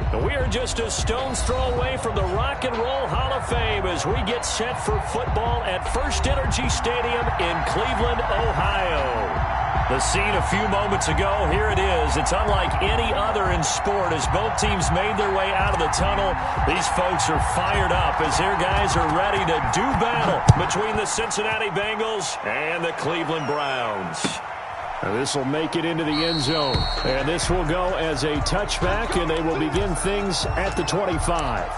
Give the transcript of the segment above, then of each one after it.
We are just a stone's throw away from the Rock and Roll Hall of Fame as we get set for football at First Energy Stadium in Cleveland, Ohio. The scene a few moments ago, here it is. It's unlike any other in sport as both teams made their way out of the tunnel. These folks are fired up as their guys are ready to do battle between the Cincinnati Bengals and the Cleveland Browns. This will make it into the end zone. And this will go as a touchback, and they will begin things at the 25.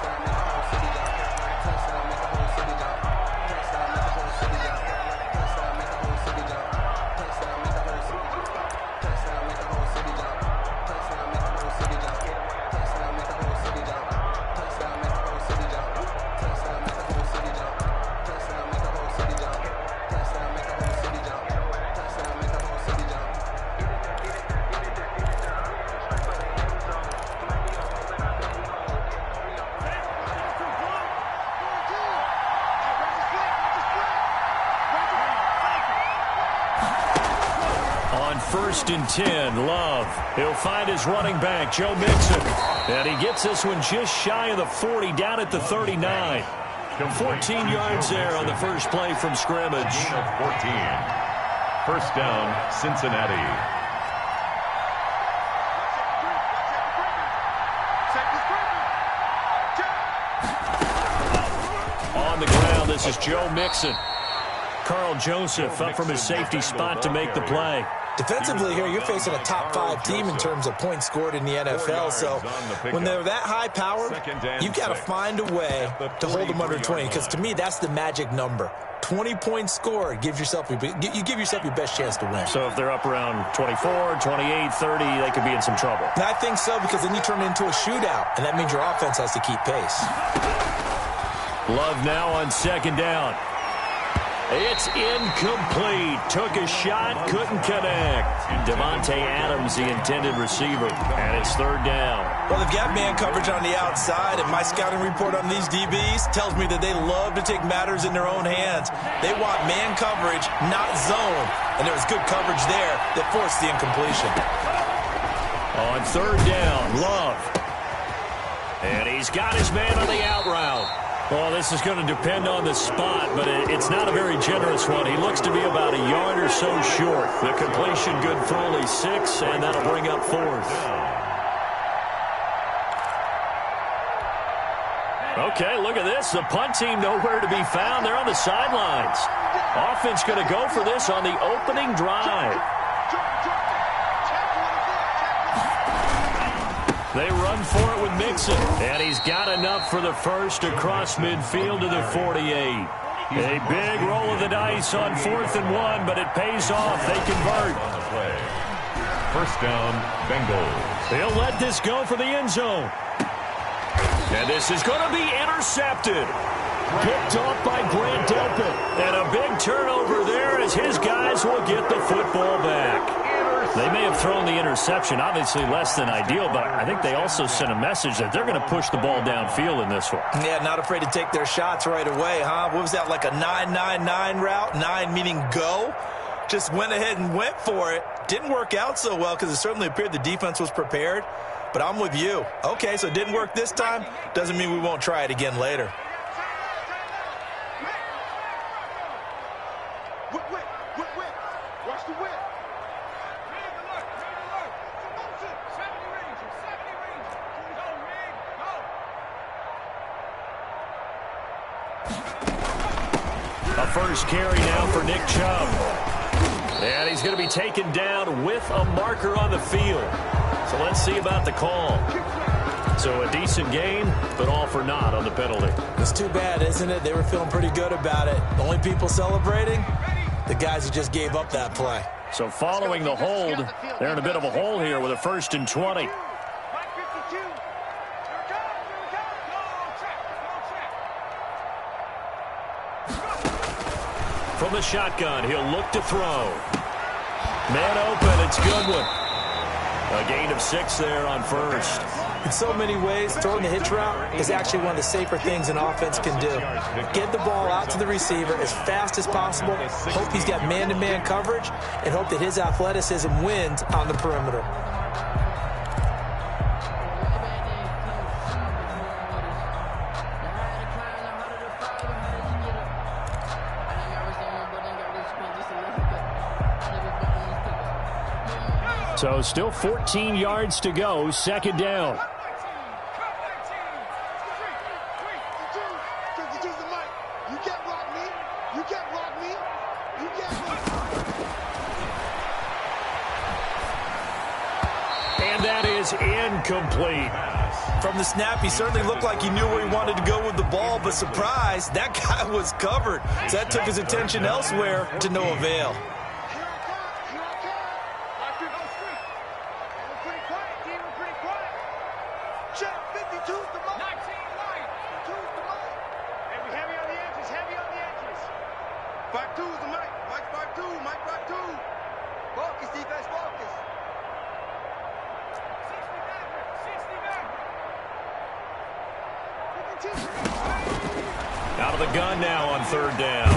First and 10, Love. He'll find his running back, Joe Mixon. And he gets this one just shy of the 40, down at the 39. 14 yards there on the first play from scrimmage. 14. First down, Cincinnati. On the ground, this is Joe Mixon. Carl Joseph up from his safety spot to make the play. Defensively here, you're facing a top-5 team in terms of points scored in the NFL. So when they're that high-powered, you've got to find a way to hold them under 20. Because to me, that's the magic number. 20 points scored, you give yourself your best chance to win. So if they're up around 24, 28, 30, they could be in some trouble. And I think so, because then you turn it into a shootout, and that means your offense has to keep pace. Love now on second down. It's incomplete. Took a shot, couldn't connect. Devontae Adams, the intended receiver, and it's third down. Well, they've got man coverage on the outside, and my scouting report on these DBs tells me that they love to take matters in their own hands. They want man coverage, not zone, and there was good coverage there that forced the incompletion. On third down, Love. And he's got his man on the out route. Well, this is going to depend on the spot, but it's not a very generous one. He looks to be about a yard or so short. The completion good for only 6, and that'll bring up fourth. Okay, look at this. The punt team nowhere to be found. They're on the sidelines. Offense going to go for this on the opening drive. They run for it with Mixon, and he's got enough for the first across midfield to the 48. A big roll of the dice on 4th and 1, but it pays off. They convert. On the play. First down, Bengals. They'll let this go for the end zone. And this is going to be intercepted. Picked off by Grant Delpit. And a big turnover there as his guys will get the football back. They may have thrown the interception, obviously less than ideal, but I think they also sent a message that they're going to push the ball downfield in this one. Yeah, not afraid to take their shots right away, huh? What was that, like a 9-9-9 route? 9 meaning go? Just went ahead and went for it. Didn't work out so well because it certainly appeared the defense was prepared, but I'm with you. Okay, so it didn't work this time. Doesn't mean we won't try it again later. Watch the whip. A first carry now for Nick Chubb. And he's going to be taken down with a marker on the field. So let's see about the call. So a decent gain, but all for naught on the penalty. It's too bad, isn't it? They were feeling pretty good about it. The only people celebrating, the guys who just gave up that play. So following the hold, they're in a bit of a hole here with a 1st and 20. From the shotgun, he'll look to throw. Man open, it's Goodwin. A gain of 6 there on first. In so many ways, throwing the hitch route is actually one of the safer things an offense can do. Get the ball out to the receiver as fast as possible, hope he's got man-to-man coverage, and hope that his athleticism wins on the perimeter. So still 14 yards to go, second down. And that is incomplete. From the snap, he certainly looked like he knew where he wanted to go with the ball, but surprise, that guy was covered. So that took his attention elsewhere to no avail. Out of the gun now on third down.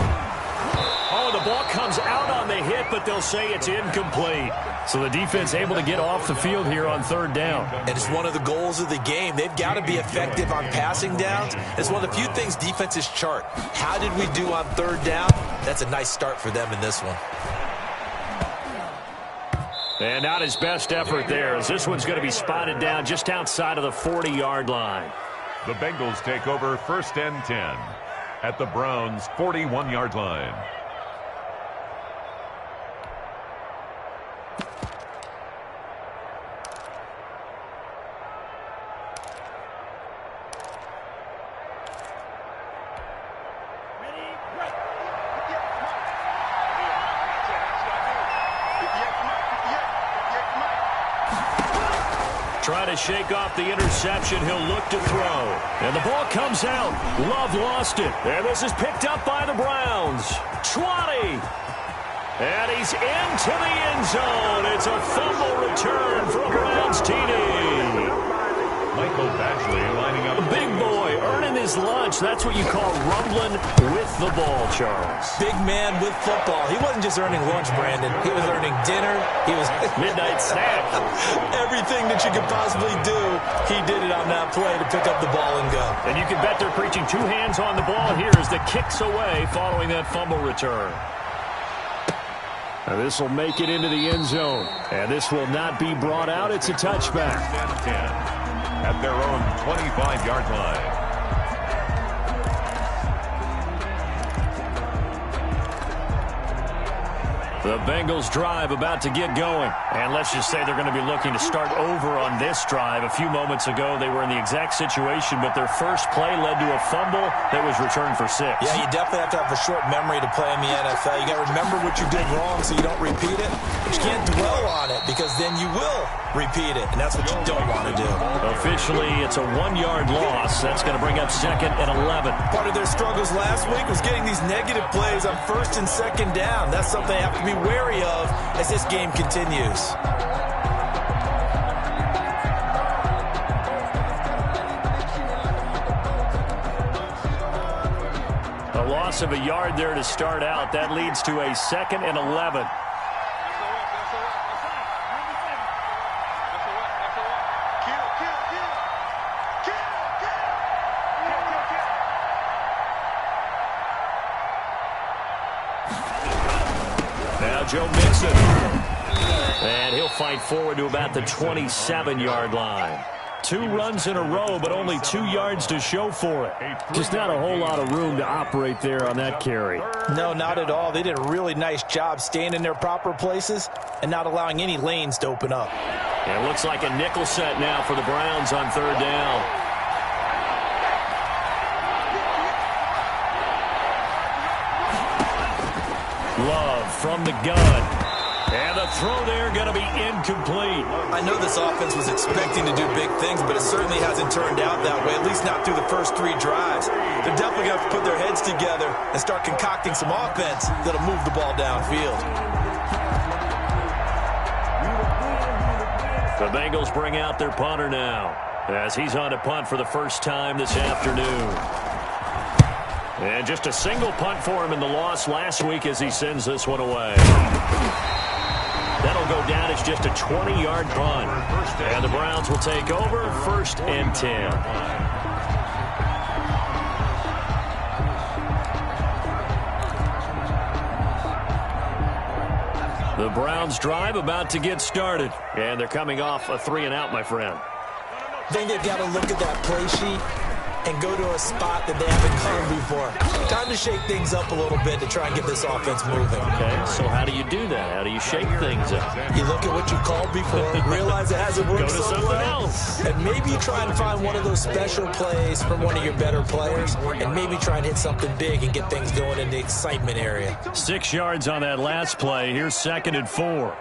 Oh, the ball comes out on the hit, but they'll say it's incomplete. So the defense able to get off the field here on third down. And it's one of the goals of the game. They've got to be effective on passing downs. It's one of the few things defenses chart. How did we do on third down? That's a nice start for them in this one. And not his best effort there, as this one's going to be spotted down just outside of the 40-yard line. The Bengals take over 1st and 10 at the Browns' 41-yard line. Trying to shake off the interception. He'll look to throw. And the ball comes out. Love lost it. And this is picked up by the Browns. 20. And he's into the end zone. It's a fumble return for a Browns TD. Michael Badgley lining up. The big boy earning his lunch. That's what you call rumbling with the ball, Charles. Big man with football. He wasn't just earning lunch, Brandon. He was earning dinner. He was midnight snack. Everything that you could possibly do, he did it on that play to pick up the ball and go. And you can bet they're preaching two hands on the ball here as the kicks away following that fumble return. And this will make it into the end zone. And this will not be brought out. It's a touchback. 10 at their own 25-yard line. The Bengals drive about to get going. And let's just say they're going to be looking to start over on this drive. A few moments ago, they were in the exact situation, but their first play led to a fumble that was returned for 6. Yeah, you definitely have to have a short memory to play in the NFL. You got to remember what you did wrong so you don't repeat it. But you can't dwell on it because then you will repeat it, and that's what you don't want to do. Officially, it's a 1-yard loss. That's going to bring up 2nd and 11. Part of their struggles last week was getting these negative plays on 1st and 2nd down. That's something they have to be wary of as this game continues. A loss of a yard there to start out. That leads to a 2nd and 11. Joe Mixon. And he'll fight forward to about the 27-yard line. 2 runs in a row, but only 2 yards to show for it. Just not a whole lot of room to operate there on that carry. No, not at all. They did a really nice job staying in their proper places and not allowing any lanes to open up. And it looks like a nickel set now for the Browns on 3rd down. Love from the gun. And the throw there going to be incomplete. I know this offense was expecting to do big things, but it certainly hasn't turned out that way, at least not through the first 3 drives. They're definitely going to have to put their heads together and start concocting some offense that'll move the ball downfield. The Bengals bring out their punter now as he's on to punt for the first time this afternoon. And just a single punt for him in the loss last week as he sends this one away. That'll go down as just a 20-yard punt. And the Browns will take over 1st and 10. The Browns drive about to get started. And they're coming off a 3-and-out, my friend. I think they've got to look at that play sheet and go to a spot that they haven't covered before. Time to shake things up a little bit to try and get this offense moving. Okay, so how do you do that? How do you shake things up? You look at what you called before, realize it hasn't worked Go to so something well, else. and maybe you try and find one of those special plays from one of your better players, and maybe try and hit something big and get things going in the excitement area. 6 yards on that last play. Here's 2nd and 4.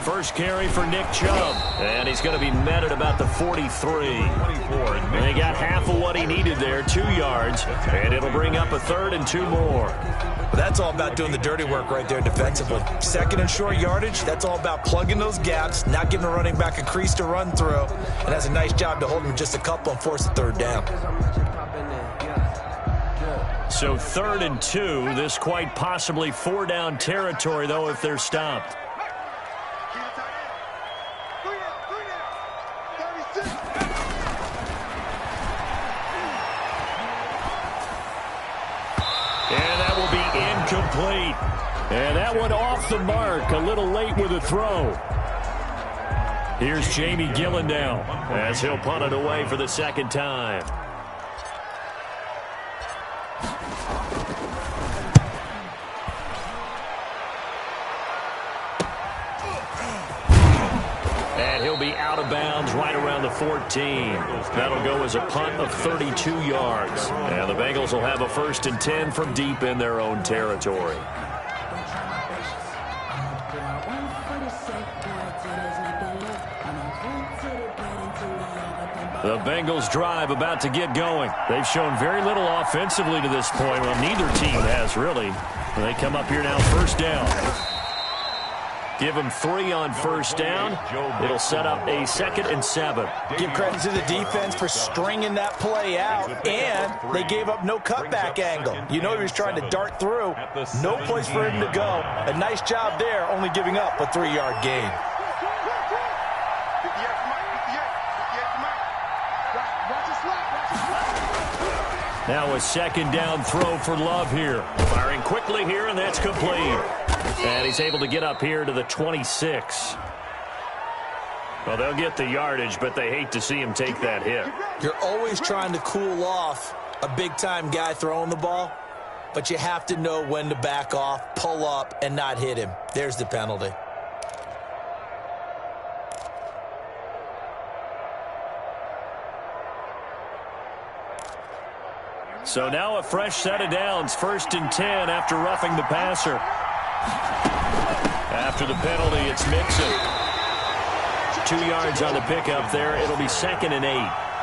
First carry for Nick Chubb, and he's going to be met at about the 43. And they got half of what he needed there, 2 yards, and it'll bring up a 3rd and 2 more. But that's all about doing the dirty work right there defensively. 2nd and short yardage, that's all about plugging those gaps, not giving the running back a crease to run through, and that's a nice job to hold him just a couple and force a 3rd down. So 3rd and 2, this quite possibly 4-down territory, though, if they're stopped. Complete. And that one off the mark, a little late with a throw. Here's Jamie Gillen now as he'll punt it away for the 2nd time. And he'll be out of bounds right around the 14. That'll go as a punt of 32 yards. And the Bengals will have a 1st and 10 from deep in their own territory. The Bengals drive about to get going. They've shown very little offensively to this point. Well, neither team has, really. They come up here now, 1st down. Give them 3 on 1st down. It'll set up a 2nd and 7. Give credit to the defense for stringing that play out, and they gave up no cutback angle. You know he was trying to dart through. No place for him to go. A nice job there, only giving up a 3-yard gain. Now a 2nd down throw for Love here. Firing quickly here, and that's complete. And he's able to get up here to the 26. Well, they'll get the yardage, but they hate to see him take that hit. You're always trying to cool off a big-time guy throwing the ball, but you have to know when to back off, pull up, and not hit him. There's the penalty. So now a fresh set of downs, 1st and 10 after roughing the passer. After the penalty, it's Mixon. 2 yards on the pickup there. It'll be 2nd and 8.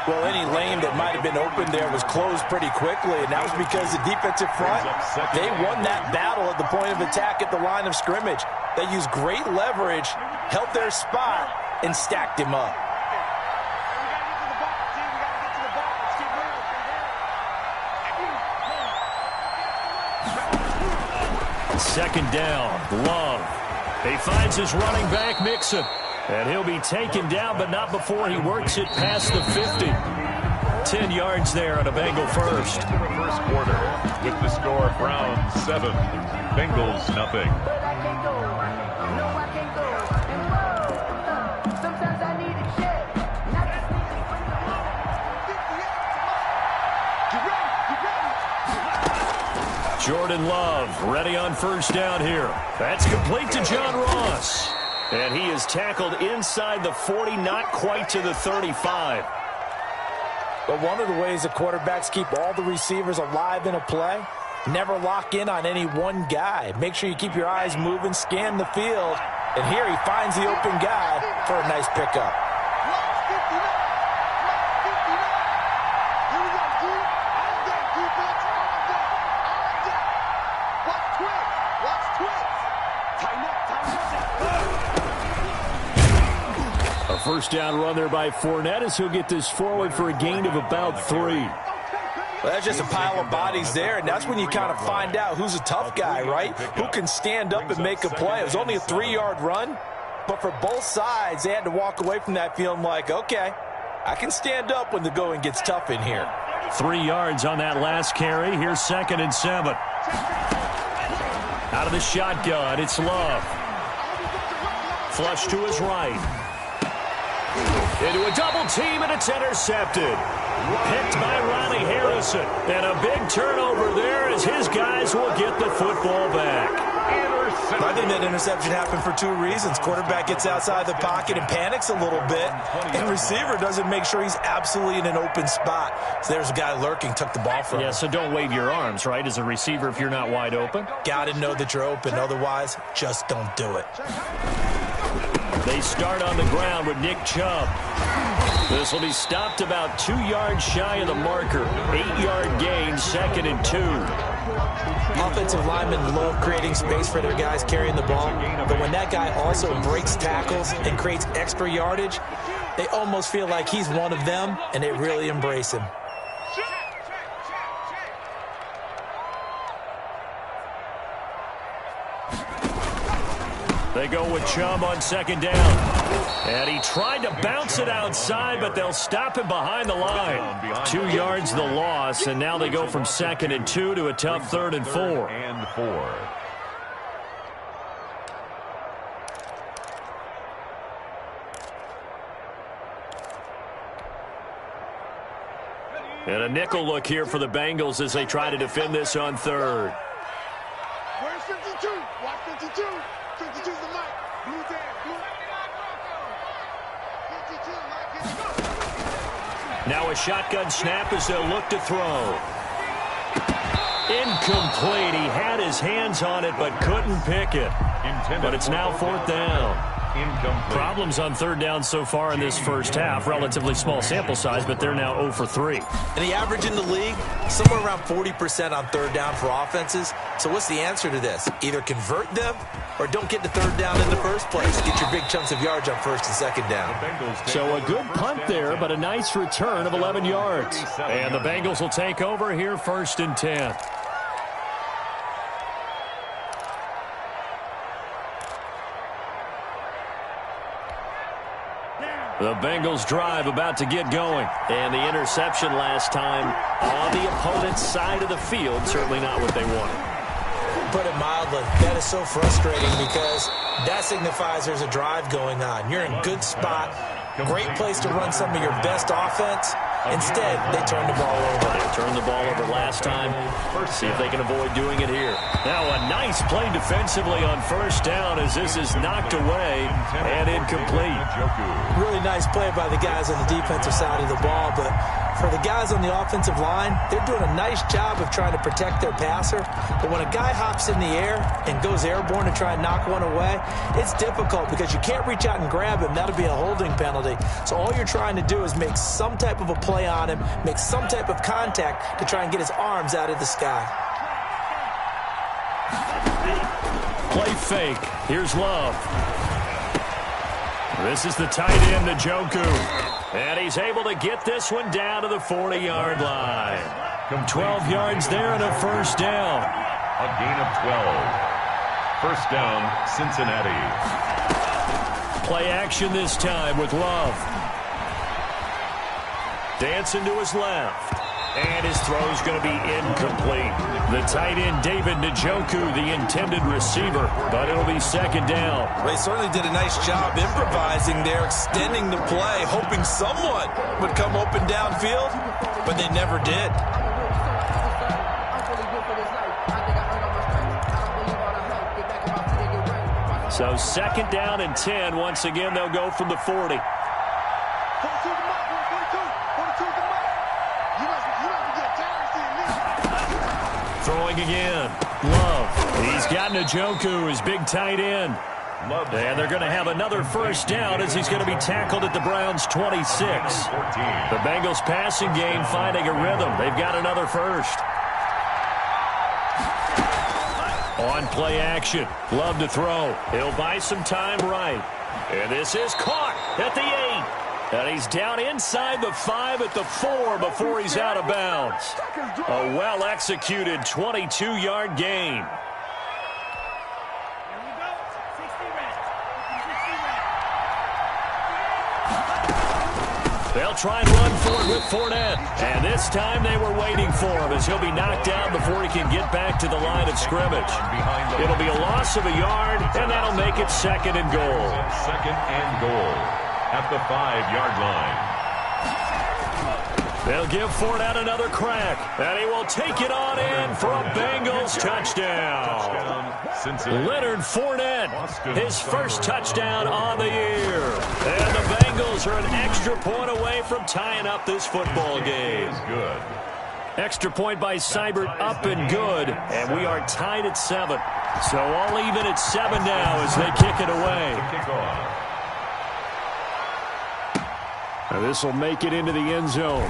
Well, any lane that might have been open there was closed pretty quickly, and that was because the defensive front, they won that battle at the point of attack at the line of scrimmage. They used great leverage, held their spot, and stacked him up. Second down, Love. He finds his running back, Mixon. And he'll be taken down, but not before he works it past the 50. 10 yards there on a Bengal first. First quarter with the score Browns 7, Bengals nothing. Jordan Love ready on 1st down here. That's complete to John Ross. And he is tackled inside the 40, not quite to the 35. But one of the ways the quarterbacks keep all the receivers alive in a play, never lock in on any one guy. Make sure you keep your eyes moving, scan the field. And here he finds the open guy for a nice pickup. A 1st down run there by Fournette as he'll get this forward for a gain of about 3. Well, that's just a pile of bodies there, and that's when you kind of find out who's a tough guy, right? Who can stand up and make a play. It was only a 3-yard run, But for both sides, they had to walk away from that feeling like, okay, I can stand up when the going gets tough in here. 3 yards on that last carry. Here's 2nd and 7. Out of the shotgun, it's Love. Flush to his right. Into a double team, and it's intercepted. Picked by Ronnie Harrison. And a big turnover there as his guys will get the football back. I think that interception happened for 2 reasons. Quarterback gets outside the pocket and panics a little bit, and receiver doesn't make sure he's absolutely in an open spot. So there's a guy lurking, took the ball from him. Yeah, so don't wave your arms, right, as a receiver if you're not wide open. Got to know that you're open. Otherwise, just don't do it. They start on the ground with Nick Chubb. This will be stopped about 2 yards shy of the marker. 8-yard gain, 2nd and 2. Offensive linemen love creating space for their guys carrying the ball, but when that guy also breaks tackles and creates extra yardage, they almost feel like he's one of them, and they really embrace him. They go with Chubb on 2nd down. And he tried to bounce it outside, but they'll stop him behind the line. 2 yards the loss, and now they go from 2nd and 2 to a tough 3rd and 4. And a nickel look here for the Bengals as they try to defend this on 3rd. Where's 52? Watch 52. 52's the mic. Blue down. Blue. 52, Now a shotgun snap as they'll look to throw. Incomplete. He had his hands on it but couldn't pick it. But it's now 4th down. Problems on 3rd down so far in this first half. Relatively small sample size, but they're now 0 for 3. And the average in the league, somewhere around 40% on 3rd down for offenses. So what's the answer to this? Either convert them or don't get to 3rd down in the first place. Get your big chunks of yards on 1st and 2nd down. So a good punt there, but a nice return of 11 yards. And the Bengals will take over here 1st and 10. The Bengals drive about to get going. And the interception last time on the opponent's side of the field. Certainly not what they wanted. Put it mildly, that is so frustrating because that signifies there's a drive going on. You're in a good spot. Great place to run some of your best offense. Instead, they turn the ball over. They turned the ball over last time. See if they can avoid doing it here. Now a nice play defensively on 1st down as this is knocked away and incomplete. Really nice play by the guys on the defensive side of the ball, but for the guys on the offensive line, they're doing a nice job of trying to protect their passer. But when a guy hops in the air and goes airborne to try and knock one away, it's difficult because you can't reach out and grab him. That'll be a holding penalty. So all you're trying to do is make some type of a play on him, make some type of contact to try and get his arms out of the sky. Play fake. Here's Love. This is the tight end, Njoku. And he's able to get this one down to the 40-yard line. 12 yards there and a 1st down. A gain of 12. 1st down, Cincinnati. Play action this time with Love. Dancing to his left. And his throw's going to be incomplete. The tight end, David Njoku, the intended receiver, but it'll be 2nd down. Well, he certainly did a nice job improvising there, extending the play, hoping someone would come open downfield, but they never did. So 2nd down and 10. Once again, they'll go from the 40. Throwing again. Love. He's got Njoku, his big tight end. And they're going to have another 1st down as he's going to be tackled at the Browns' 26. The Bengals passing game finding a rhythm. They've got another 1st. On play action. Love to throw. He'll buy some time right. And this is caught at the 8. And he's down inside the 5 at the 4 before he's out of bounds. A well-executed 22-yard gain. They'll try and run for it with Fournette. And this time they were waiting for him as he'll be knocked down before he can get back to the line of scrimmage. It'll be a loss of a yard, and that'll make it 2nd and goal. 2nd and goal at the 5-yard line. They'll give Fournette another crack, and he will take it on in for a Bengals touchdown. Leonard Fournette, his first touchdown on the year. And the Bengals are an extra point away from tying up this football game. Good. Extra point by Seibert up and good, and we are tied at 7. So all even at 7 now as they kick it away. Now this will make it into the end zone.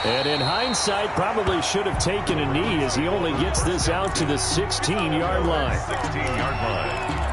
And in hindsight, probably should have taken a knee as he only gets this out to the 16-yard line. 16-yard line.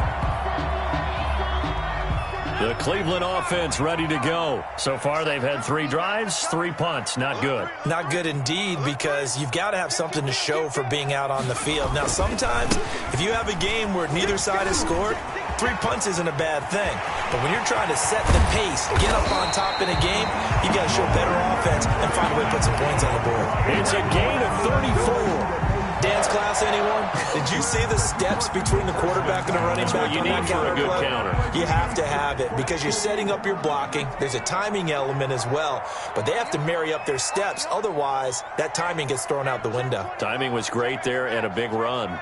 The Cleveland offense ready to go. So far, they've had 3 drives, 3 punts. Not good. Not good indeed, because you've got to have something to show for being out on the field. Now, sometimes, if you have a game where neither side has scored, 3 punts isn't a bad thing. But when you're trying to set the pace, get up on top in a game, you got to show better offense and find a way to put some points on the board. It's a gain of 34. Dance class, anyone? Did you see the steps between the quarterback and the running back? That's what you need for a good counter. You have to have it because you're setting up your blocking. There's a timing element as well, but they have to marry up their steps. Otherwise, that timing gets thrown out the window. Timing was great there and a big run.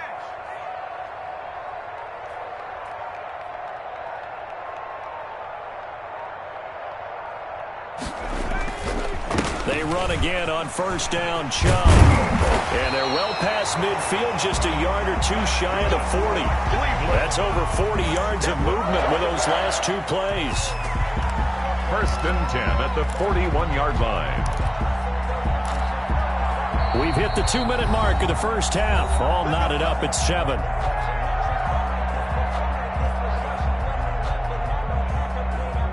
They run again on first down, Chubb. And they're well past midfield, just a yard or 2 shy of the 40. That's over 40 yards of movement with those last 2 plays. 1st and 10 at the 41-yard line. We've hit the 2-minute mark of the first half. All knotted up at 7.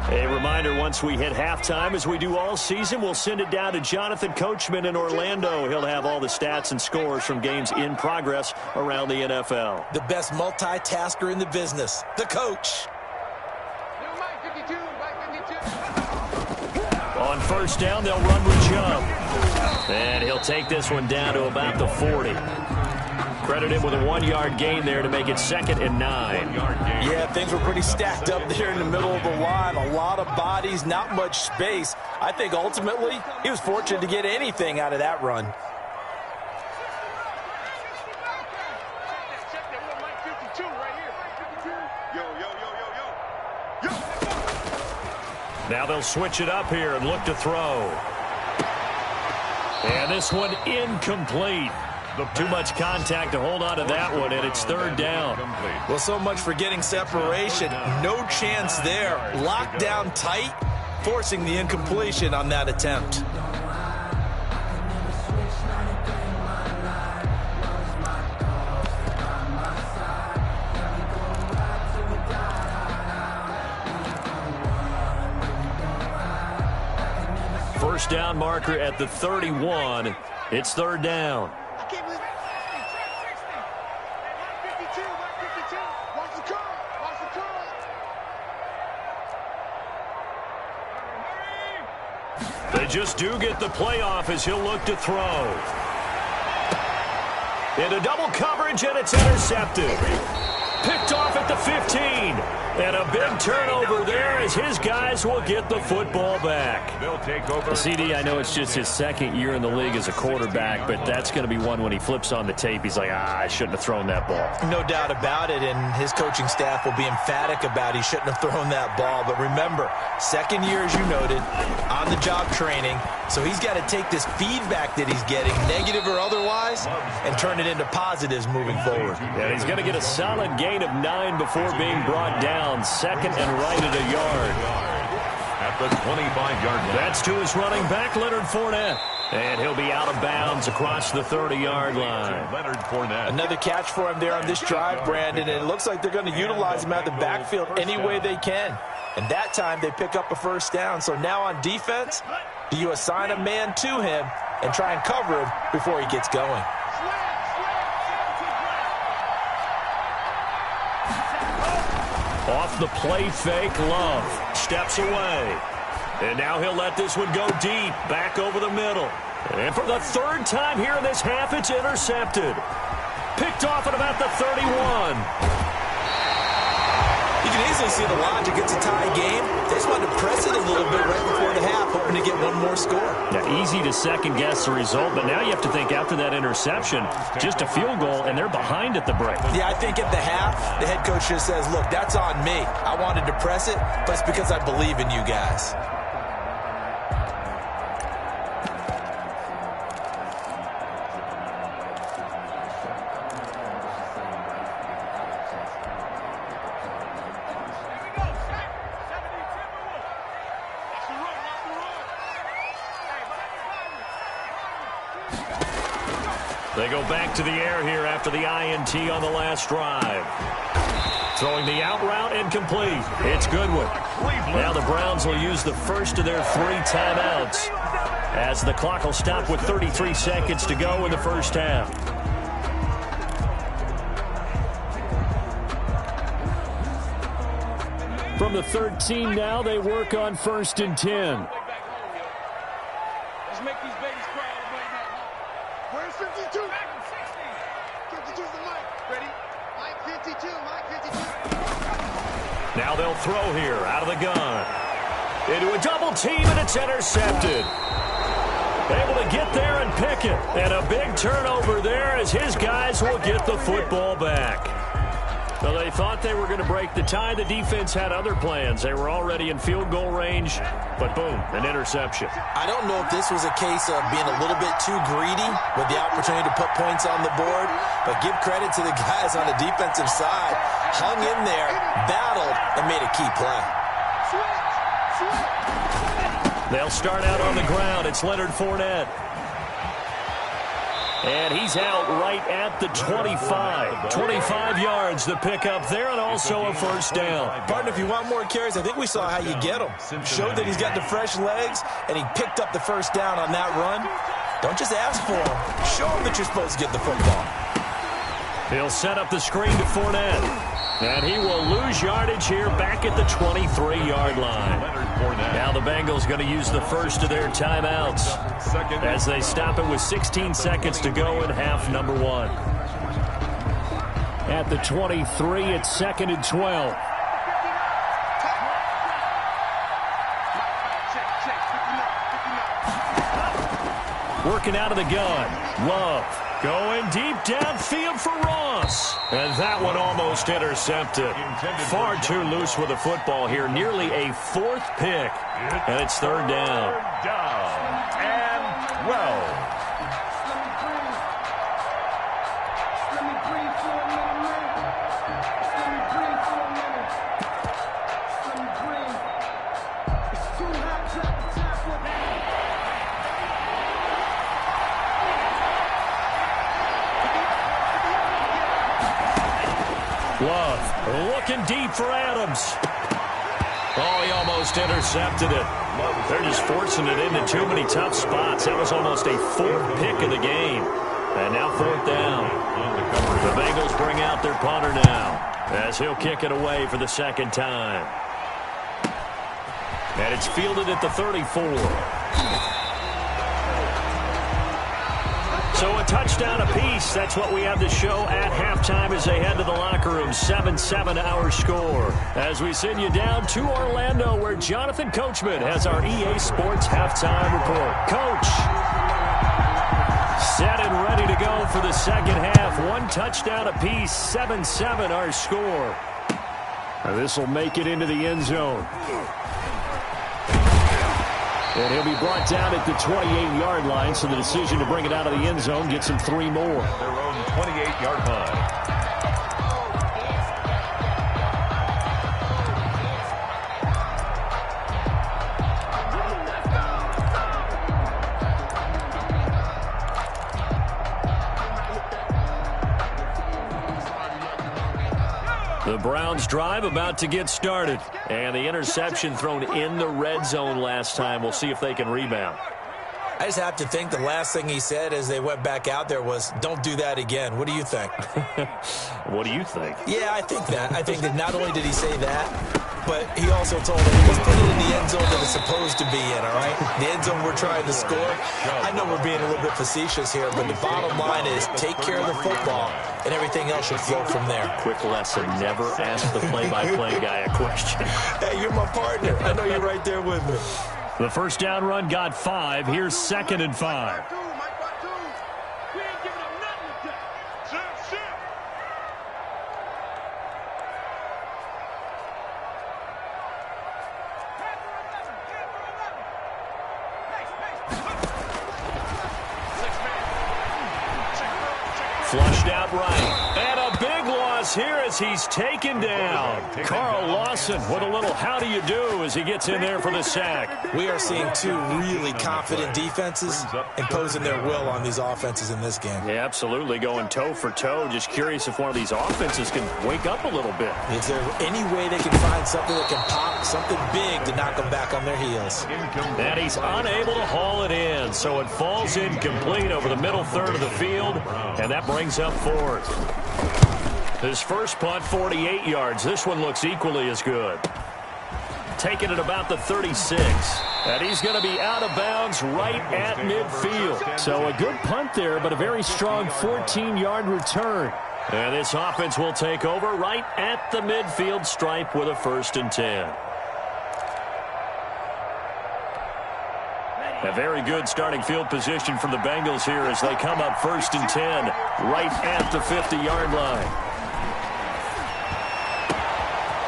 A reminder, once we hit halftime, as we do all season, we'll send it down to Jonathan Coachman in Orlando. He'll have all the stats and scores from games in progress around the NFL. The best multitasker in the business, the coach. On first down, they'll run with Chubb. And he'll take this one down to about the 40. Credit him with a 1-yard gain there to make it 2nd and 9. Yeah, things were pretty stacked up there in the middle of the line. A lot of bodies, not much space. I think ultimately he was fortunate to get anything out of that run. Now they'll switch it up here and look to throw. And this one incomplete. Too much contact to hold on to that one, and it's 3rd down. Well, so much for getting separation. No chance there. Locked down tight, forcing the incompletion on that attempt. First down marker at the 31. It's 3rd down. They just do get the playoff as he'll look to throw. Into double coverage, and it's intercepted. Picked off at the 15. And a big turnover there as his guys will get the football back. They'll take over. CD, I know it's just his 2nd year in the league as a quarterback, but that's going to be one when he flips on the tape. He's like, I shouldn't have thrown that ball. No doubt about it, and his coaching staff will be emphatic about he shouldn't have thrown that ball. But remember, 2nd year, as you noted, on-the-job training, so he's got to take this feedback that he's getting, negative or otherwise, and turn it into positives moving forward. Yeah, he's going to get a solid gain of 9 before being brought down. 2nd and right at a yard. At the 25-yard line. That's to his running back, Leonard Fournette. And he'll be out of bounds across the 30-yard line. Leonard Fournette. Another catch for him there on this drive, Brandon, and it looks like they're going to utilize him out of the backfield any way they can. And that time they pick up a first down. So now on defense, do you assign a man to him and try and cover him before he gets going? Off the play fake, Love steps away. And now he'll let this one go deep, back over the middle. And for the third time here in this half, it's intercepted. Picked off at about the 31. You can easily see the logic. It's a tie game. They just wanted to press it a little bit right before the half, hoping to get one more score. Yeah, easy to second-guess the result, but now you have to think after that interception, just a field goal, and they're behind at the break. Yeah, I think at the half, the head coach just says, look, that's on me. I wanted to press it, but it's because I believe in you guys. They go back to the air here after the INT on the last drive. Throwing the out route incomplete. It's Goodwin. Now the Browns will use the first of their 3 timeouts as the clock will stop with 33 seconds to go in the first half. From the 13 now, they work on 1st and 10. Let's make these babies cry right now. Where's 52? 52's the mic. Ready? Mike 52, Mike 52. Now they'll throw here out of the gun. Into a double team, and it's intercepted. Able to get there and pick it. And a big turnover there as his guys will get the football back. So they thought they were going to break the tie. The defense had other plans. They were already in field goal range, but boom, an interception. I don't know if this was a case of being a little bit too greedy with the opportunity to put points on the board, but give credit to the guys on the defensive side. Hung in there, battled, and made a key play. They'll start out on the ground. It's Leonard Fournette. And he's out right at the 25. 25 yards, the pickup there, and also a first down. Partner, if you want more carries, I think we saw how you get them. Showed that he's got the fresh legs, and he picked up the first down on that run. Don't just ask for him. Show him that you're supposed to get the football. He'll set up the screen to Fournette. And he will lose yardage here back at the 23-yard line. Now the Bengals going to use the first of their timeouts as they stop it with 16 seconds to go in half number 1. At the 23, it's 2nd and 12. Working out of the gun. Love. Going deep downfield for Ross. And that one almost intercepted. Far too loose with the football here. Nearly a 4th pick. And it's 3rd down. And 12. Love looking deep for Adams. Oh, he almost intercepted it. They're just forcing it into too many tough spots. That was almost a 4th pick of the game. And now 4th down. The Bengals bring out their punter now as he'll kick it away for the 2nd time. And it's fielded at the 34. So a touchdown apiece. That's what we have to show at halftime as they head to the locker room. 7-7 our score. As we send you down to Orlando, where Jonathan Coachman has our EA Sports halftime report. Coach, set and ready to go for the 2nd half. 1 touchdown apiece. 7-7 our score. This will make it into the end zone. And he'll be brought down at the 28-yard line, so the decision to bring it out of the end zone gets him 3 more. Their own 28-yard line. The Browns drive about to get started. And the interception thrown in the red zone last time. We'll see if they can rebound. I just have to think the last thing he said as they went back out there was, don't do that again. What do you think? What do you think? Yeah, I think that. I think that not only did he say that, but he also also told him, let's put it in the end zone that it's supposed to be in, all right? The end zone we're trying to score. I know we're being a little bit facetious here, but the bottom line is take care of the football, and everything else should flow from there. Quick lesson, never ask the play-by-play guy a question. Hey, you're my partner. I know you're right there with me. The first down run got 5. Here's 2nd and 5. Flushed out right. And a big loss here as he's taken down. Carl Lawson with a little how do you do as he gets in there for the sack. We are seeing two really confident defenses imposing their will on these offenses in this game. Yeah, absolutely, going toe for toe. Just curious if one of these offenses can wake up a little bit. Is there any way they can find something that can pop, something big to knock them back on their heels? And he's unable to haul it in, so it falls incomplete over the middle third of the field, and that brings up 4th. His first punt, 48 yards. This one looks equally as good. Taking it about the 36. And he's going to be out of bounds right at midfield. So a good punt there, but a very strong 14-yard return. And this offense will take over right at the midfield stripe with a 1st and 10. A very good starting field position from the Bengals here as they come up 1st and 10 right at the 50-yard line.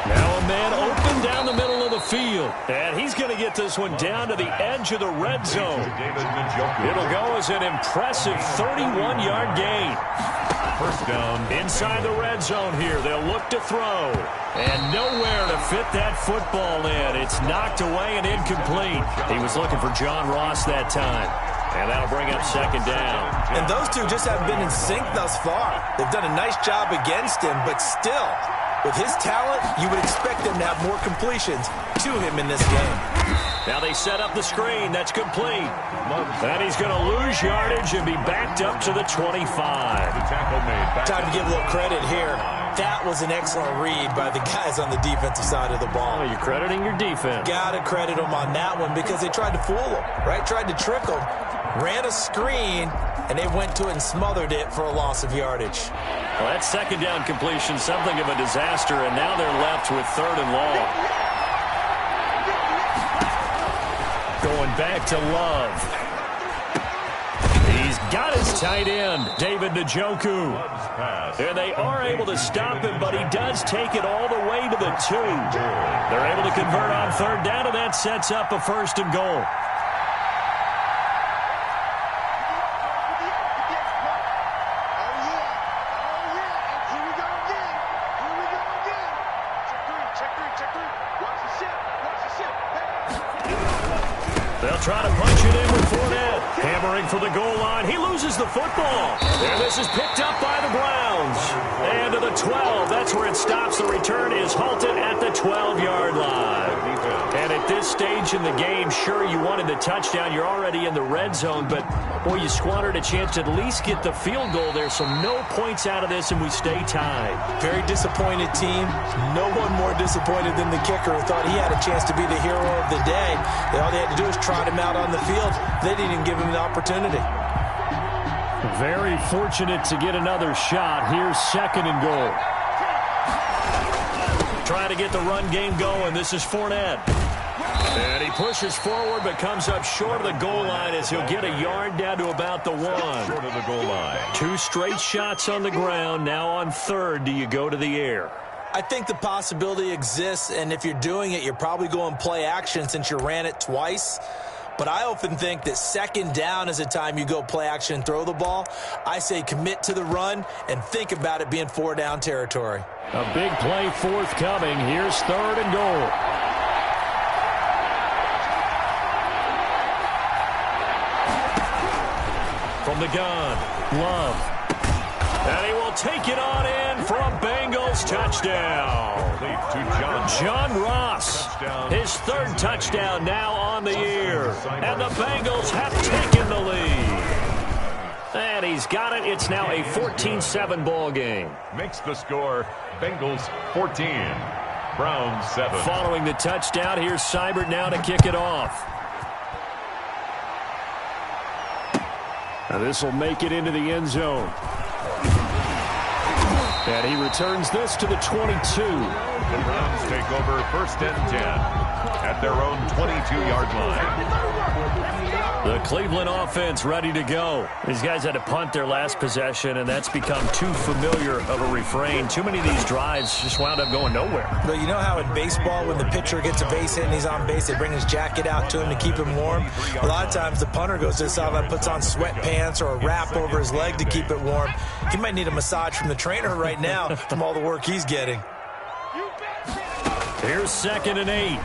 Now a man open down the middle of the field. And he's going to get this one down to the edge of the red zone. It'll go as an impressive 31-yard gain. First down. Inside the red zone here. They'll look to throw. And nowhere to fit that football in. It's knocked away and incomplete. He was looking for John Ross that time. And that'll bring up 2nd down. And those two just haven't been in sync thus far. They've done a nice job against him, but still, with his talent, you would expect them to have more completions to him in this game. Now they set up the screen. That's complete. And he's going to lose yardage and be backed up to the 25. Time to give a little credit here. That was an excellent read by the guys on the defensive side of the ball. Oh, you're crediting your defense. Got to credit them on that one because they tried to fool them, right? Tried to trick them, ran a screen, and they went to it and smothered it for a loss of yardage. Well, that 2nd down completion, something of a disaster, and now they're left with 3rd and long. Going back to Love. He's got his tight end, David Njoku. And they are able to stop him, but he does take it all the way to the 2. They're able to convert on 3rd down, and that sets up a 1st and goal. They'll try to punch it in with Fournette. Hammering for the goal line. He loses the football. And this is picked up by the Browns. And to the 12. That's where it stops. The return is halted at the 12-yard line. And at this stage in the game, sure, you wanted the touchdown. You're already in the red zone. But, boy, you squandered a chance to at least get the field goal there. So no points out of this, and we stay tied. Very disappointed team. No one more disappointed than the kicker who thought he had a chance to be the hero of the day. All they had to do was trot him out on the field. They didn't even give him the opportunity. Very fortunate to get another shot. Here's 2nd and goal. Trying to get the run game going. This is Fournette. And he pushes forward but comes up short of the goal line as he'll get a yard down to about the 1. Short of the goal line. 2 straight shots on the ground. Now on 3rd, do you go to the air? I think the possibility exists, and if you're doing it, you're probably going play action since you ran it twice. But I often think that 2nd down is the time you go play action and throw the ball. I say commit to the run and think about it being 4-down territory. A big play forthcoming. Here's 3rd and goal. From the gun, Love. And he will take it on in for a Bengals touchdown. John Ross, his 3rd touchdown now on the year. And the Bengals have taken the lead. And he's got it. It's now a 14-7 ball game. Makes the score Bengals 14. Browns 7. Following the touchdown, here's Seibert now to kick it off. Now this will make it into the end zone. And he returns this to the 22. The Browns take over first and 10 at their own 22-yard line. The Cleveland offense ready to go. These guys had to punt their last possession, and that's become too familiar of a refrain. Too many of these drives just wound up going nowhere. But you know how in baseball, when the pitcher gets a base hit and he's on base, they bring his jacket out to him to keep him warm? A lot of times the punter goes to the sideline, puts on sweatpants or a wrap over his leg to keep it warm. He might need a massage from the trainer right now from all the work he's getting. Here's 2nd and 8.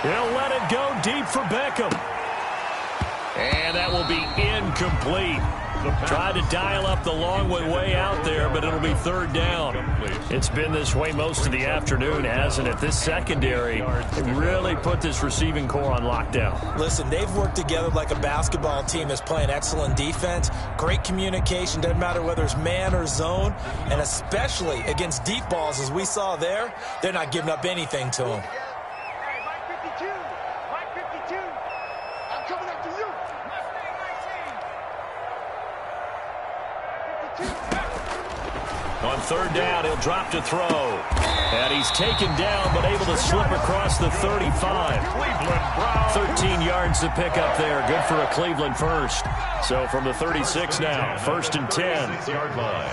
He'll let it go deep for Beckham. And that will be incomplete. Tried to dial up the long one way out there, but it'll be 3rd down. It's been this way most of the afternoon, hasn't it? This secondary really put this receiving core on lockdown. Listen, they've worked together like a basketball team that's playing excellent defense. Great communication, doesn't matter whether it's man or zone. And especially against deep balls, as we saw there, they're not giving up anything to them. On 3rd down, he'll drop to throw. And he's taken down, but able to slip across the 35. 13 yards to pick up there. Good for a Cleveland first. So from the 36 now, 1st and 10. Yard line.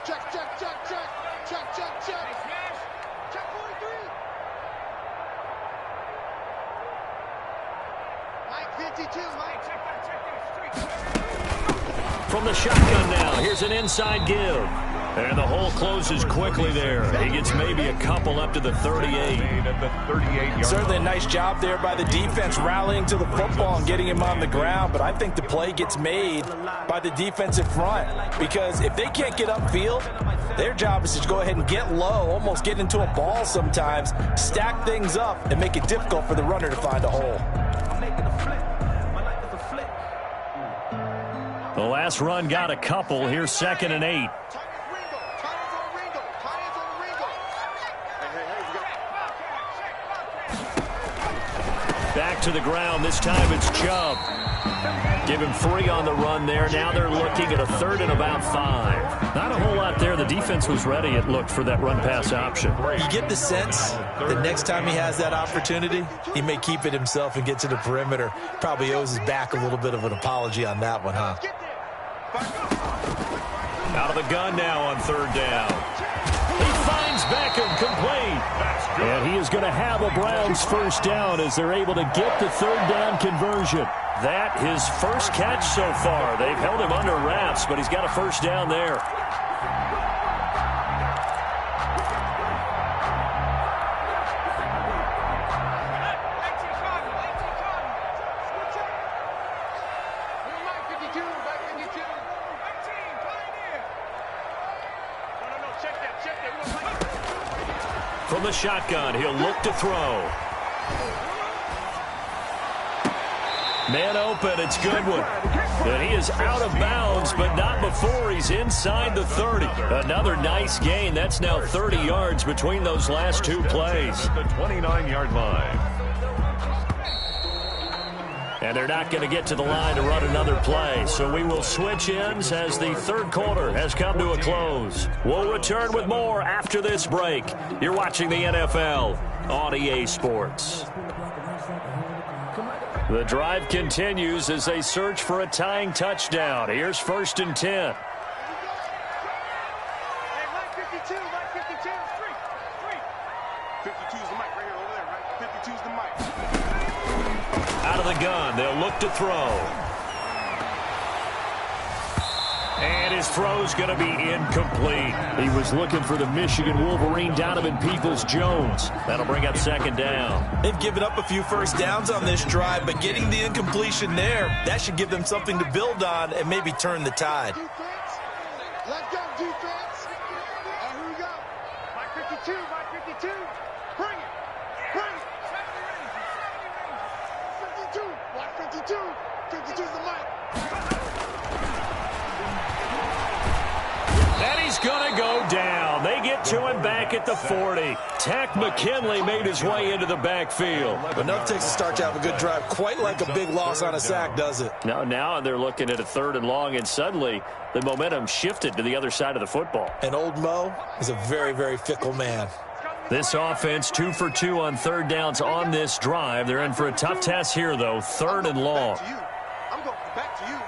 Check, check, check, check. Check, check, check. Check 43. Mike 52, Mike. Check that, From the shotgun now, here's an inside give. And the hole closes quickly there. He gets maybe a couple up to the 38. Certainly a nice job there by the defense rallying to the football and getting him on the ground. But I think the play gets made by the defensive front. Because if they can't get upfield, their job is to go ahead and get low, almost get into a ball sometimes, stack things up, and make it difficult for the runner to find a hole. The last run got a couple. Here's 2nd and 8. Back to the ground. This time it's Chubb. Give him 3 on the run there. Now they're looking at a 3rd and about 5. Not a whole lot there. The defense was ready, it looked, for that run-pass option. You get the sense that next time he has that opportunity, he may keep it himself and get to the perimeter. Probably owes his back a little bit of an apology on that one, huh? Out of the gun now on 3rd down. He finds Beckham complete. And he is going to have a Browns first down as they're able to get the 3rd down conversion. That his first catch so far. They've held him under wraps, but he's got a first down there. From the shotgun, he'll look to throw. Man open, it's Goodwin. And he is out of bounds, but not before he's inside the 30. Another nice gain. That's now 30 yards between those last 2 plays. The 29-yard line. And they're not going to get to the line to run another play. So we will switch ends as the 3rd quarter has come to a close. We'll return with more after this break. You're watching the NFL on EA Sports. The drive continues as they search for a tying touchdown. Here's 1st and 10. Out of the gun, they'll look to throw. And his throw's going to be incomplete. He was looking for the Michigan Wolverine, Donovan Peoples-Jones. That'll bring up 2nd down. They've given up a few first downs on this drive, but getting the incompletion there, that should give them something to build on and maybe turn the tide. Let's go, defense. And here we go. Mike 52, Mike 52. Bring it. Bring it. 52. Mike 52. 52 is the mic. And he's going to go to him back at the 40. Tack McKinley made his way into the backfield. Enough takes to start to have a good drive. Quite like a big loss on a sack, does it? Now they're looking at a 3rd and long, and suddenly the momentum shifted to the other side of the football. And old Mo is a very, very fickle man. This offense 2 for 2 on 3rd downs on this drive. They're in for a tough test here, though. 3rd and long. I'm going back to you.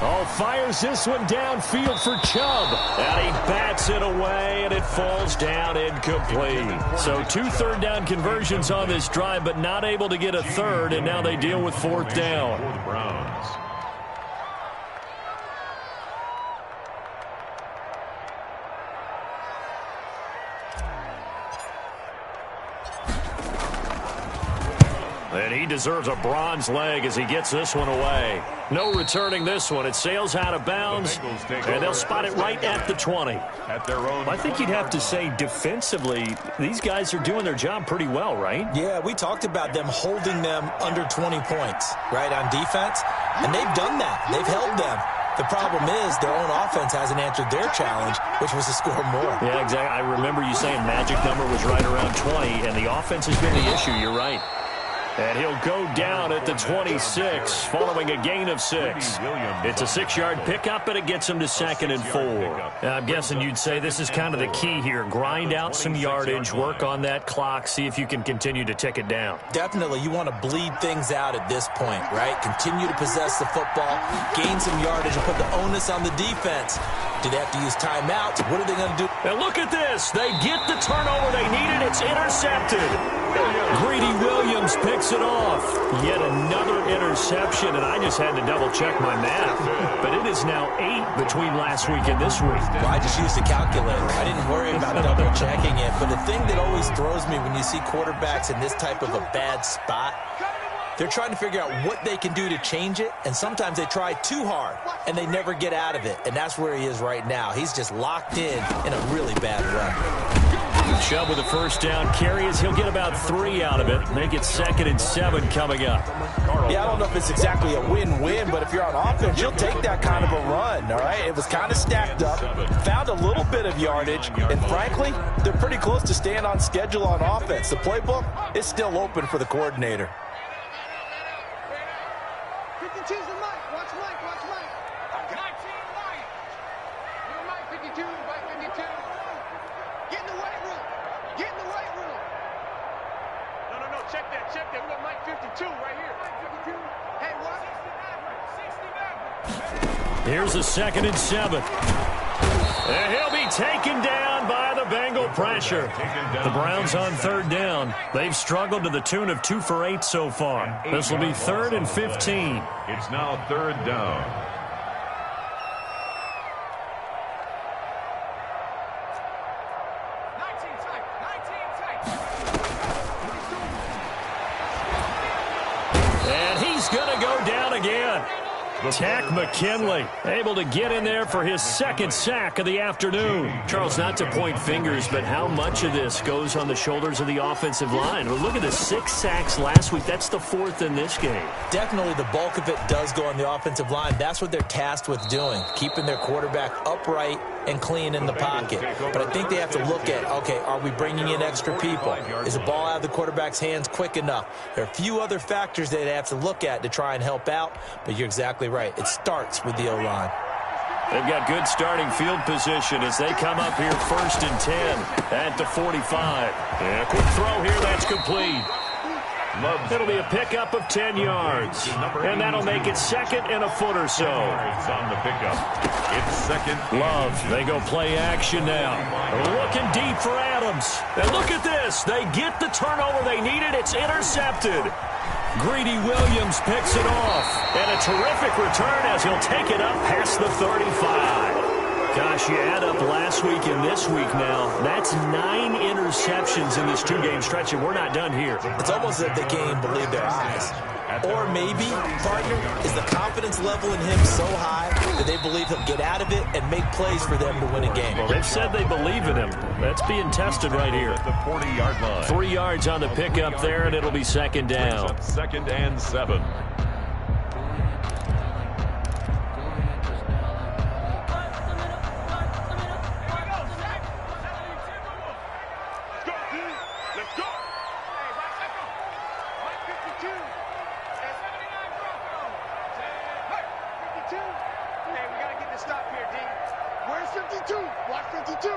Oh, fires this one downfield for Chubb. And he bats it away, and it falls down incomplete. So 2 3rd down conversions on this drive, but not able to get a 3rd, and now they deal with 4th down. For the Browns. And he deserves a bronze leg as he gets this one away. No returning this one. It sails out of bounds, and they'll spot it right at the 20. At their own. I think you'd have to say defensively, these guys are doing their job pretty well, right? Yeah, we talked about them holding them under 20 points, right, on defense. And they've done that. They've held them. The problem is their own offense hasn't answered their challenge, which was to score more. Yeah, exactly. I remember you saying magic number was right around 20, and the offense has been the issue. You're right. And he'll go down at the 26 following a gain of 6. It's a 6-yard pickup, and it gets him to 2nd and 4. I'm guessing you'd say this is kind of the key here. Grind out some yardage, work on that clock, see if you can continue to tick it down. Definitely. You want to bleed things out at this point, right? Continue to possess the football, gain some yardage, and put the onus on the defense. Do they have to use timeouts? What are they going to do? And look at this. They get the turnover they needed. It's intercepted. Greedy Williams picks it off. Yet another interception, and I just had to double-check my math. But it is now 8 between last week and this week. Well, I just used a calculator. I didn't worry about double-checking it. But the thing that always throws me when you see quarterbacks in this type of a bad spot, they're trying to figure out what they can do to change it, and sometimes they try too hard, and they never get out of it. And that's where he is right now. He's just locked in a really bad run. Chubb with a 1st down carry as he'll get about 3 out of it. Make it 2nd and 7 coming up. Yeah, I don't know if it's exactly a win-win, but if you're on offense, you'll take that kind of a run, all right? It was kind of stacked up, found a little bit of yardage, and frankly, they're pretty close to staying on schedule on offense. The playbook is still open for the coordinator. 52's the Mike. Watch Mike. Watch Mike. 19 Mike. You're Mike 52. Mike 52. Get in the weight room. Get in the weight room. No. Check that. We got Mike 52 right here. Mike 52. Hey, what? 69. Here's a 2nd and 7. And he'll be taken down by the Bengal pressure. The Browns on 3rd down. They've struggled to the tune of 2 for 8 so far. This will be 3rd and 15. It's now 3rd down. And he's going to go down again. Tack McKinley able to get in there for his 2nd sack of the afternoon. Charles, not to point fingers, but how much of this goes on the shoulders of the offensive line? Well, look at the 6 sacks last week. That's the 4th in this game. Definitely the bulk of it does go on the offensive line. That's what they're tasked with doing, keeping their quarterback upright and clean in the pocket. But I think they have to look at, okay, are we bringing in extra people? Is the ball out of the quarterback's hands quick enough? There are a few other factors that they have to look at to try and help out, but you're exactly right. It starts with the O-line. They've got good starting field position as they come up here 1st and 10 at the 45. And a quick throw here, that's complete. It'll be a pickup of 10 yards. And that'll make it 2nd and a foot or so. On the pickup. It's 2nd. Love, they go play action now. Looking deep for Adams. And look at this. They get the turnover they needed. It's intercepted. Greedy Williams picks it off. And a terrific return as he'll take it up past the 35. Gosh, you add up last week and this week now, that's 9 interceptions in this 2-game stretch, and we're not done here. It's almost as if they can't even believe their eyes. Or maybe, partner, is the confidence level in him so high that they believe he'll get out of it and make plays for them to win a game. Well, they've said they believe in him. That's being tested right here. At the 40-yard line. 3 yards on the pickup there, and it'll be 2nd down. 2nd and 7. Hey, we got to get this stop here, D. Where's 52? Watch 52.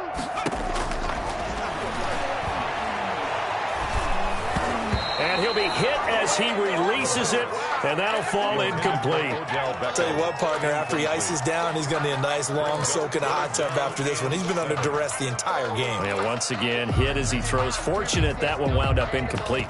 And he'll be hit as he releases it, and that'll fall incomplete. I'll tell you what, partner, after he ices down, he's going to need a nice long soak in a hot tub after this one. He's been under duress the entire game. Yeah, once again, hit as he throws. Fortunate that one wound up incomplete.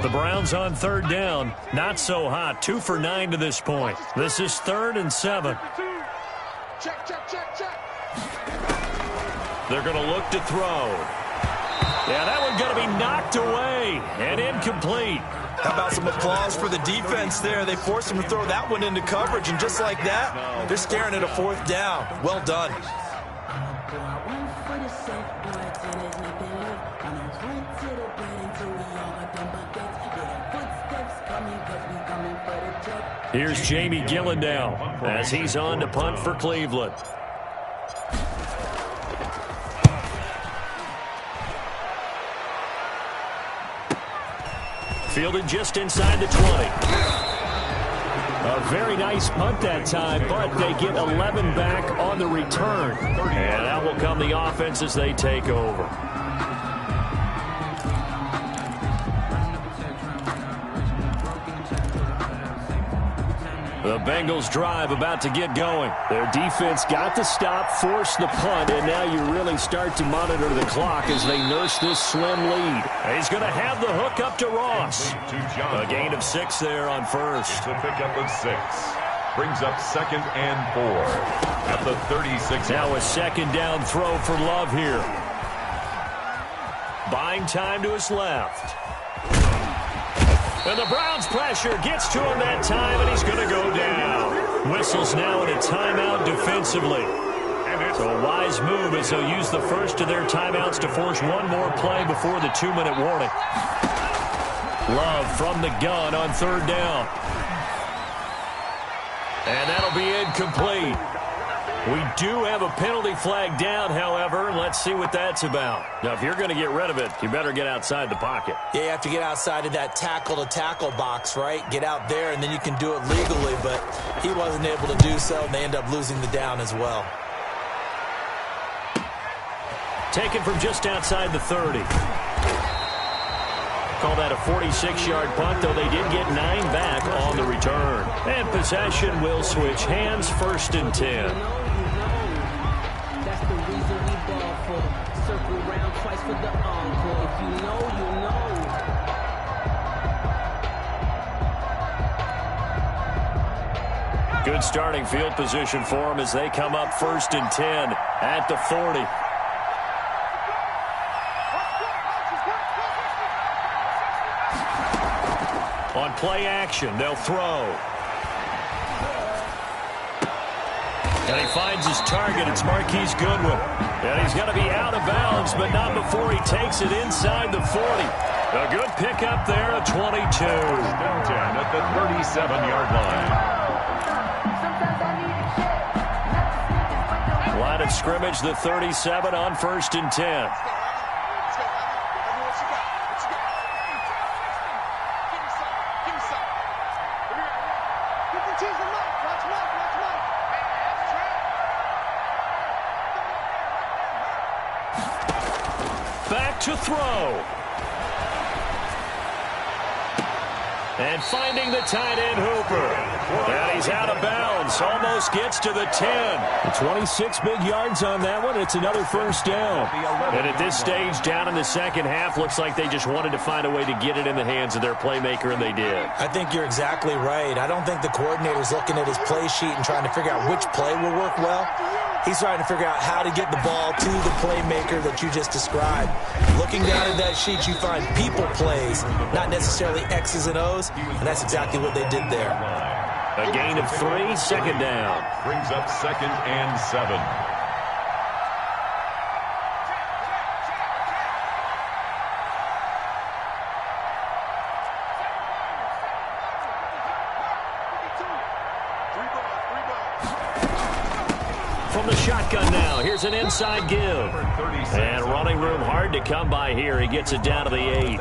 The Browns on third down. Not so hot. 2 for 9 to this point. This is 3rd and 7. Check. They're going to look to throw. Yeah, that one's going to be knocked away and incomplete. How about some applause for the defense there? They forced him to throw that one into coverage, and just like that, they're staring at a 4th down. Well done. Here's Jamie Gillendow as he's on to punt for Cleveland. Fielded just inside the 20. A very nice punt that time, but they get 11 back on the return. And that will come the offense as they take over. The Bengals drive about to get going. Their defense got the stop, forced the punt, and now you really start to monitor the clock as they nurse this slim lead. He's going to have the hook up to Ross. A gain of 6 there on first. To pick up with 6. Brings up 2nd and 4 at the 36. Now a 2nd down throw for Love here. Buying time to his left. And the Browns pressure gets to him that time, and he's going to go down. Whistles now in a timeout defensively. So a wise move as they'll use the first of their timeouts to force one more play before the 2-minute warning. Love from the gun on 3rd down. And that'll be incomplete. We do have a penalty flag down, however. Let's see what that's about. Now, if you're going to get rid of it, you better get outside the pocket. Yeah, you have to get outside of that tackle-to-tackle box, right? Get out there, and then you can do it legally, but he wasn't able to do so, and they end up losing the down as well. Taken from just outside the 30. Call that a 46-yard punt, though they did get 9 back on the return. And possession will switch hands, 1st and 10. That's the reason we ball for. Circle round twice for the encore. If you know, you know. Good starting field position for them as they come up 1st and 10 at the 40. On play action, they'll throw. And he finds his target. It's Marquise Goodwin. And he's going to be out of bounds, but not before he takes it inside the 40. A good pickup there, a 22. 10 at the 37-yard line. Line of scrimmage, the 37 on 1st and 10. Back to throw. And finding the tight end Hooper. And he's out of bounds. Almost gets to the 10. 26 big yards on that one. It's another 1st down. And at this stage, down in the second half, looks like they just wanted to find a way to get it in the hands of their playmaker, and they did. I think you're exactly right. I don't think the coordinator's looking at his play sheet and trying to figure out which play will work well. He's trying to figure out how to get the ball to the playmaker that you just described. Looking down at that sheet, you find people plays, not necessarily X's and O's, and that's exactly what they did there. A gain of 3, 2nd down. Brings up 2nd and 7. From the shotgun now. Here's an inside give. And running room hard to come by here. He gets it down to the 8.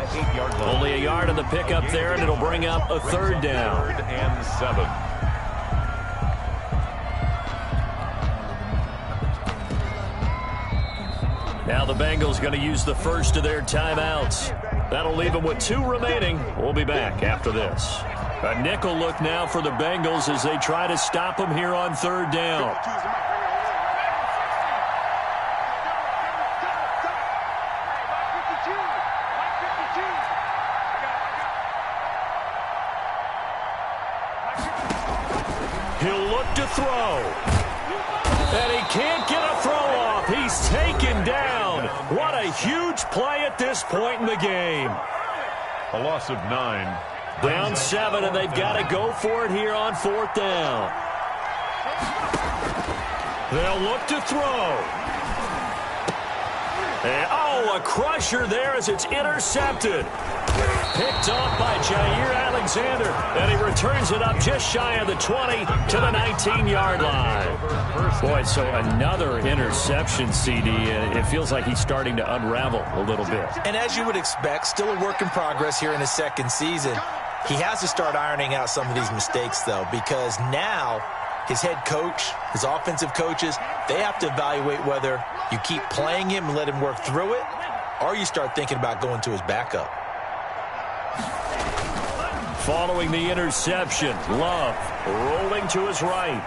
Only a yard on the pickup there, and it'll bring up a 3rd down. 3rd and 7. Now the Bengals going to use the first of their timeouts. That'll leave them with 2 remaining. We'll be back after this. A nickel look now for the Bengals as they try to stop them here on 3rd down. He'll look to throw. And he can't get a throw off. He's taken down. What a huge play at this point in the game. A loss of 9. Down 7, and they've got to go for it here on 4th down. They'll look to throw. And, a crusher there as it's intercepted. Picked off by Jair Alexander, and he returns it up just shy of the 20 to the 19-yard line. Boy, so another interception, CD. It feels like he's starting to unravel a little bit. And as you would expect, still a work in progress here in his 2nd season. He has to start ironing out some of these mistakes, though, because now his head coach, his offensive coaches, they have to evaluate whether you keep playing him and let him work through it, or you start thinking about going to his backup. Following the interception, Love rolling to his right.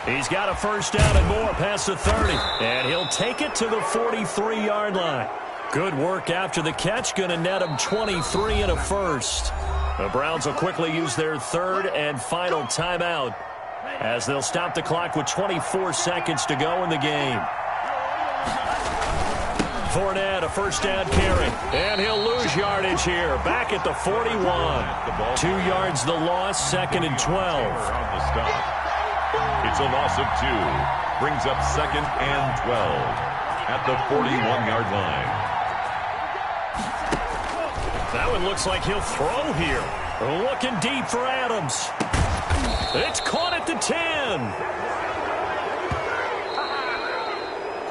He's got a 1st down and more past the 30, and he'll take it to the 43-yard line. Good work after the catch, going to net him 23 and a 1st. The Browns will quickly use their 3rd and final timeout as they'll stop the clock with 24 seconds to go in the game. Fournette, a 1st down carry, and he'll lose yardage here, back at the 41. 2 yards the loss, 2nd and 12. It's a loss of 2. Brings up 2nd and 12 at the 41-yard line. That one looks like he'll throw here. Looking deep for Adams. It's caught at the 10.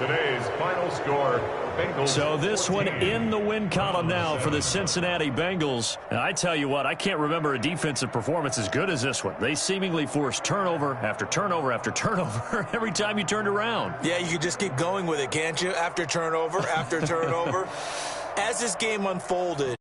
Today's final score, Bengals. So this one in the win column now for the Cincinnati Bengals. And I tell you what, I can't remember a defensive performance as good as this one. They seemingly forced turnover after turnover after turnover every time you turned around. Yeah, you could just keep going with it, can't you? After turnover, after turnover. As this game unfolded,